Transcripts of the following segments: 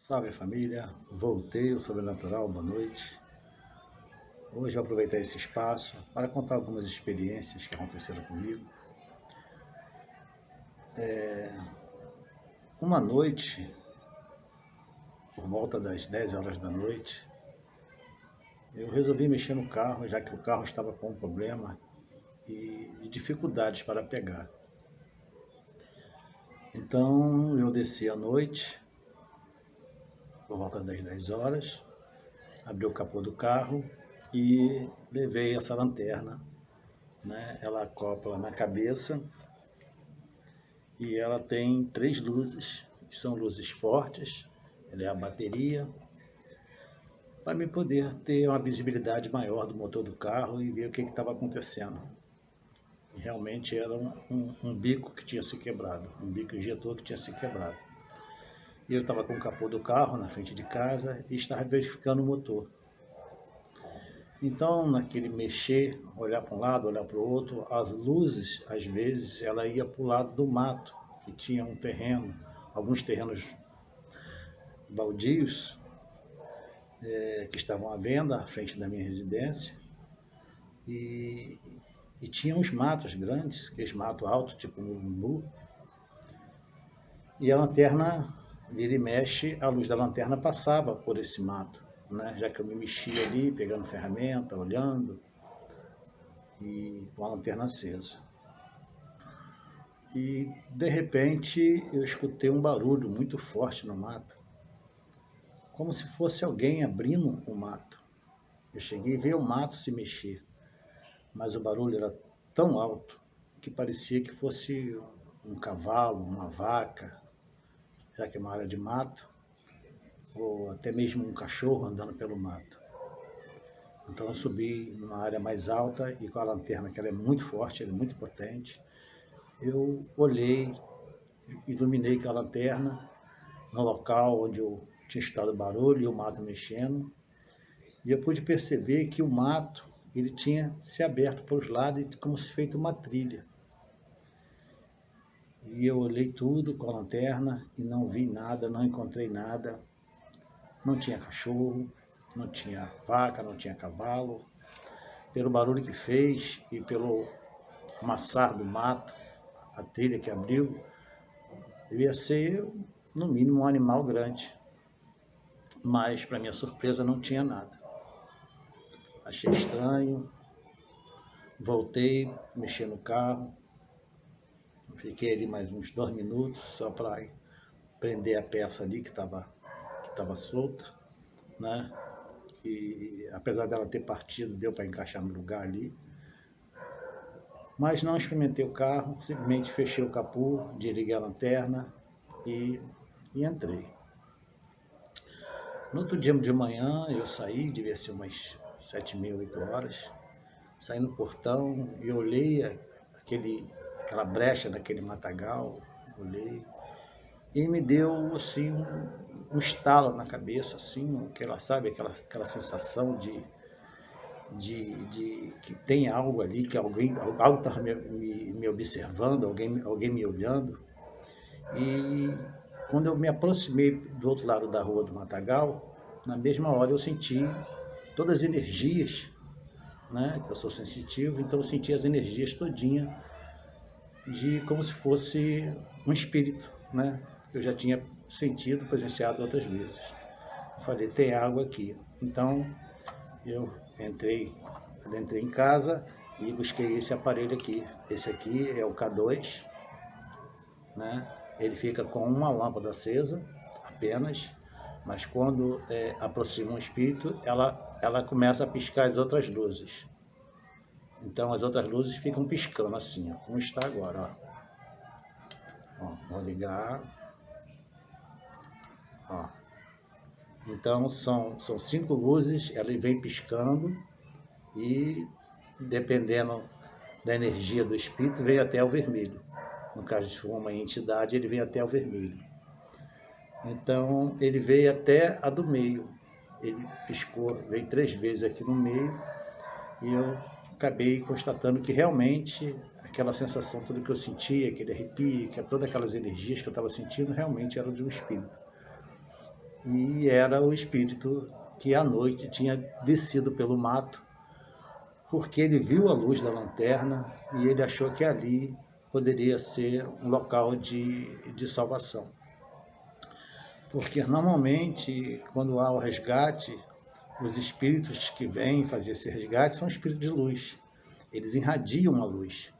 Salve família, voltei ao Sobrenatural, boa noite. Hoje eu vou aproveitar esse espaço para contar algumas experiências que aconteceram comigo. Uma noite, por volta das 10 horas da noite, eu resolvi mexer no carro, já que o carro estava com um problema e dificuldades para pegar. Então eu desci à noite, por volta das 10 horas, abri o capô do carro e levei essa lanterna, né? Ela acopla na cabeça e ela tem 3 luzes, que são luzes fortes, ela é a bateria, para me poder ter uma visibilidade maior do motor do carro e ver o que estava acontecendo. E realmente era um bico que tinha se quebrado, um bico injetor que tinha se quebrado. E eu estava com o capô do carro na frente de casa e estava verificando o motor. Então, naquele mexer, olhar para um lado, olhar para o outro, as luzes, às vezes, ela ia para o lado do mato, que tinha um terreno, alguns terrenos baldios, que estavam à venda à frente da minha residência, e tinha uns matos grandes, aqueles matos altos, tipo um umbu, e a lanterna, vira e mexe, a luz da lanterna passava por esse mato, né? Já que eu me mexia ali, pegando ferramenta, olhando, e com a lanterna acesa. E, de repente, eu escutei um barulho muito forte no mato, como se fosse alguém abrindo o mato. Eu cheguei a ver o mato se mexer, mas o barulho era tão alto que parecia que fosse um cavalo, uma vaca, já que é uma área de mato, ou até mesmo um cachorro andando pelo mato. Então eu subi numa área mais alta e com a lanterna, que ela é muito forte, ela é muito potente, eu olhei, iluminei com a lanterna no local onde eu tinha escutado o barulho e o mato mexendo, e eu pude perceber que o mato ele tinha se aberto para os lados como se feito uma trilha. E eu olhei tudo com a lanterna e não vi nada, não encontrei nada. Não tinha cachorro, não tinha vaca, não tinha cavalo. Pelo barulho que fez e pelo amassar do mato, a trilha que abriu, devia ser, no mínimo, um animal grande. Mas, para minha surpresa, não tinha nada. Achei estranho, voltei, mexi no carro, fiquei ali mais uns 2 minutos, só para prender a peça ali que estava solta, né? E apesar dela ter partido, deu para encaixar no lugar ali. Mas não experimentei o carro, simplesmente fechei o capô, desliguei a lanterna e entrei. No outro dia de manhã eu saí, devia ser umas 7h30, 8 horas, saí no portão e olhei aquela brecha daquele matagal, olhei, e me deu assim um estalo na cabeça, assim, aquela sensação de que tem algo ali, que algo está me observando, alguém me olhando. E quando eu me aproximei do outro lado da rua do matagal, na mesma hora eu senti todas as energias, né? Eu sou sensitivo, então eu senti as energias todinha como se fosse um espírito, né? Eu já tinha sentido, presenciado outras vezes. Eu falei, tem água aqui. Então eu entrei em casa e busquei esse aparelho aqui. Esse aqui é o K2, né? Ele fica com uma lâmpada acesa apenas, mas quando aproxima um espírito, ela começa a piscar as outras luzes. Então as outras luzes ficam piscando assim, ó, como está agora, ó. Vou ligar. Ó. Então são 5 luzes, ela vem piscando e, dependendo da energia do espírito, vem até o vermelho. No caso, se for uma entidade, ele vem até o vermelho. Então ele veio até a do meio, ele piscou, veio 3 vezes aqui no meio, e eu acabei constatando que realmente aquela sensação, tudo que eu sentia, aquele arrepio, que todas aquelas energias que eu estava sentindo, realmente eram de um espírito. e era o espírito que à noite tinha descido pelo mato, porque ele viu a luz da lanterna e ele achou que ali poderia ser um local de salvação. Porque normalmente, quando há o resgate, os espíritos que vêm fazer esse resgate são espíritos de luz. Eles irradiam a luz.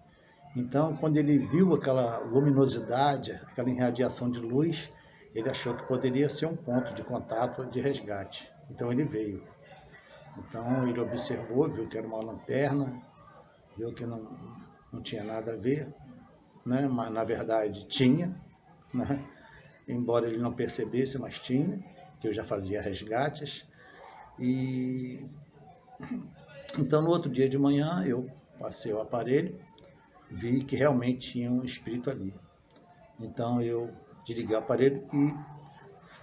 Então, quando ele viu aquela luminosidade, aquela irradiação de luz, ele achou que poderia ser um ponto de contato de resgate. Então, ele veio. Então, ele observou, viu que era uma lanterna, viu que não tinha nada a ver, né? Mas, na verdade, tinha, né? Embora ele não percebesse, mas tinha, que eu já fazia resgates. E então, no outro dia de manhã, eu passei o aparelho, vi que realmente tinha um espírito ali. Então, eu desliguei o aparelho e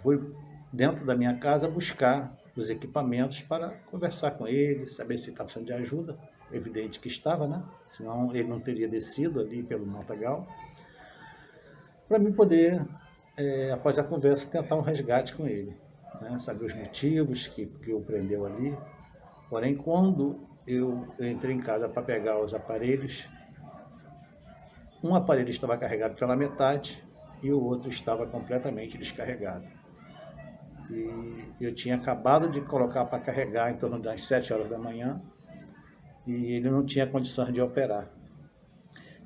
fui dentro da minha casa buscar os equipamentos para conversar com ele, saber se ele estava precisando de ajuda. Evidente que estava, né? Senão ele não teria descido ali pelo matagal. Para mim poder, após a conversa, tentar um resgate com ele, né? Saber os motivos que o prendeu ali. Porém, quando eu entrei em casa para pegar os aparelhos, um aparelho estava carregado pela metade e o outro estava completamente descarregado. E eu tinha acabado de colocar para carregar em torno das 7 horas da manhã e ele não tinha condições de operar.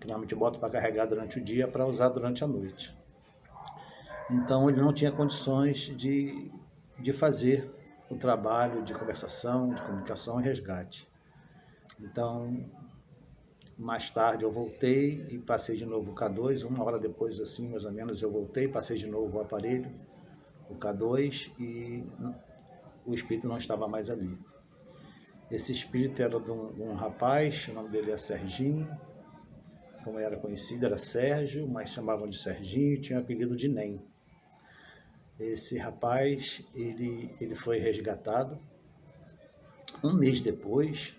Normalmente eu boto para carregar durante o dia para usar durante a noite. Então ele não tinha condições de fazer o trabalho de conversação, de comunicação e resgate. Então, mais tarde eu voltei e passei de novo o K2, uma hora depois, assim, mais ou menos, eu voltei, passei de novo o aparelho, o K2, e o espírito não estava mais ali. Esse espírito era de um rapaz, o nome dele é Serginho, como era conhecido, era Sérgio, mas chamavam de Serginho, tinha o apelido de Nem. Esse rapaz, ele foi resgatado. Um mês depois,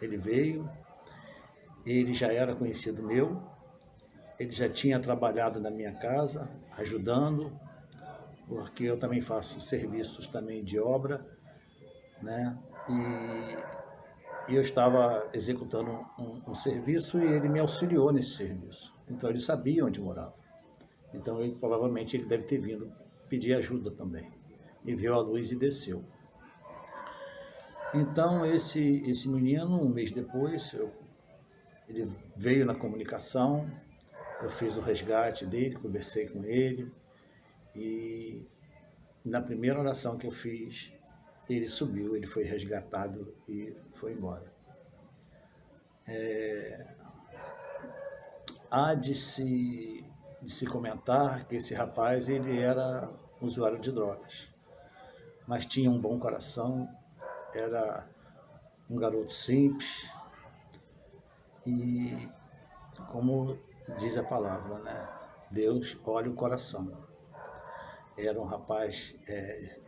ele veio, ele já era conhecido meu, ele já tinha trabalhado na minha casa, ajudando, porque eu também faço serviços também de obra, né? E eu estava executando um serviço e ele me auxiliou nesse serviço. Então ele sabia onde morava. Então provavelmente ele deve ter vindo pedir ajuda também. E viu a luz e desceu. Então esse menino, um mês depois, ele veio na comunicação, eu fiz o resgate dele, conversei com ele, e na primeira oração que eu fiz, ele subiu, ele foi resgatado e foi embora. Há de se comentar que esse rapaz ele era usuário de drogas, mas tinha um bom coração, era um garoto simples e, como diz a palavra, né? Deus olha o coração. Era um rapaz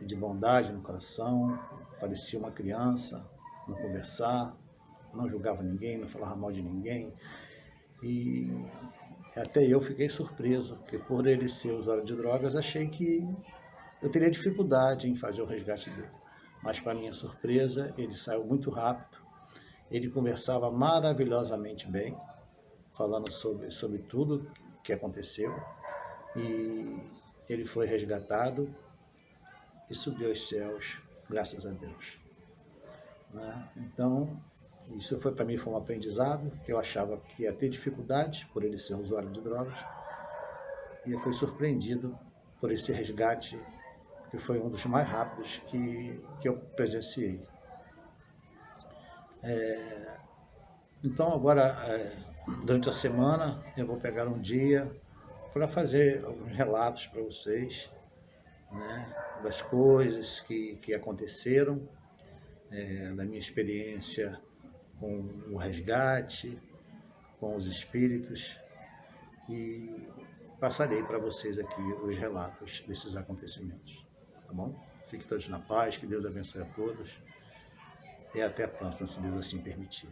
de bondade no coração, parecia uma criança, não conversar, não julgava ninguém, não falava mal de ninguém. E até eu fiquei surpreso, porque por ele ser usuário de drogas, achei que eu teria dificuldade em fazer o resgate dele. Mas, para minha surpresa, ele saiu muito rápido, ele conversava maravilhosamente bem, falando sobre tudo que aconteceu, e ele foi resgatado e subiu aos céus, graças a Deus. Né? Então, isso para mim foi um aprendizado, que eu achava que ia ter dificuldade por ele ser usuário de drogas, e eu fui surpreendido por esse resgate, que foi um dos mais rápidos que eu presenciei. Então agora, durante a semana, eu vou pegar um dia para fazer alguns relatos para vocês, né, das coisas que aconteceram, da minha experiência com o resgate, com os espíritos, e passarei para vocês aqui os relatos desses acontecimentos, tá bom? Fiquem todos na paz, que Deus abençoe a todos, e até a próxima, se Deus assim permitir.